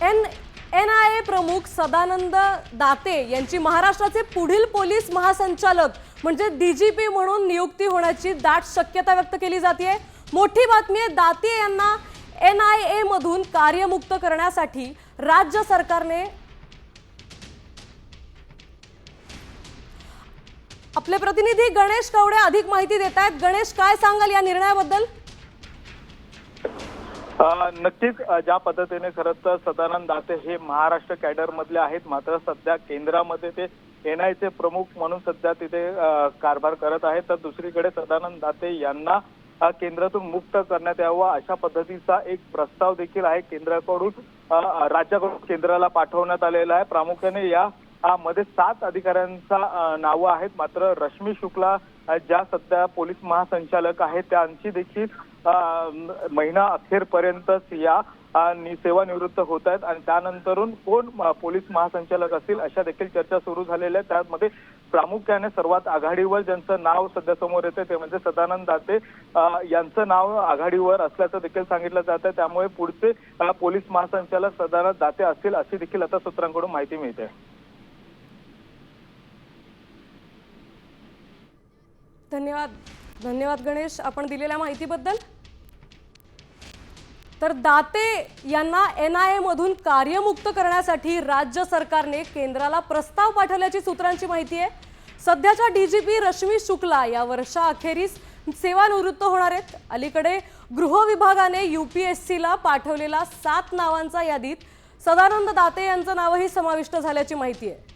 NIA प्रमुख सदानंद दाते यांची महाराष्ट्राचे पुढील पोलीस महासंचालक म्हणजे DGP म्हणून नियुक्ती होण्याची दाट शक्यता व्यक्त केली जाते। मोठी बातमी आहे, दाते यांना NIA मधून कार्यमुक्त करण्यासाठी राज्य सरकारने आपले प्रतिनिधी गणेश कवडे अधिक माहिती देत आहेत। गणेश, काय सांगाल या निर्णयाबद्दल? नक्कीच ज्या पद्धतीने खरं तर सदानंद दाते हे महाराष्ट्र कॅडर मधले आहेत, मात्र सध्या केंद्रामध्ये ते NIA चे प्रमुख म्हणून सध्या तिथे कारभार करत आहेत, तर दुसरीकडे सदानंद दाते यांना केंद्रातून मुक्त करण्यात यावं अशा पद्धतीचा एक प्रस्ताव देखील आहे केंद्राकडून राज्याकडून केंद्राला पाठवण्यात आलेला आहे। प्रामुख्याने या मध्ये 7 अधिकाऱ्यांचा नावं आहेत, मात्र रश्मी शुक्ला ज्या सध्या पोलीस महासंचालक आहेत त्यांची देखील महिना अखेरपर्यंतच या सेवानिवृत्त होत आहेत आणि त्यानंतरून कोण पोलीस महासंचालक असतील अशा देखील चर्चा सुरू झालेल्या आहेत। त्यामध्ये प्रामुख्याने सर्वात आघाडीवर ज्यांचं नाव सध्या समोर येते ते म्हणजे सदानंद दाते यांचं नाव आघाडीवर असल्याचं देखील सांगितलं जात आहे। त्यामुळे पुढचे पोलीस महासंचालक सदानंद दाते असतील अशी देखील आता सूत्रांकडून माहिती मिळते। धन्यवाद गणेश, आपण दिलेल्या माहितीबद्दल। तर दाते यांना NIA मधून कार्यमुक्त करण्यासाठी राज्य सरकारने केंद्राला प्रस्ताव पाठवल्याची सूत्रांची माहिती आहे। सध्याच्या DGP रश्मी शुक्ला या वर्षाअखेरीस सेवानिवृत्त होणार आहेत। अलीकडे गृह विभागाने UPSC ला पाठवलेल्या 7 नावांच्या यादीत सदानंद दाते यांचं नावही समाविष्ट झाल्याची माहिती आहे।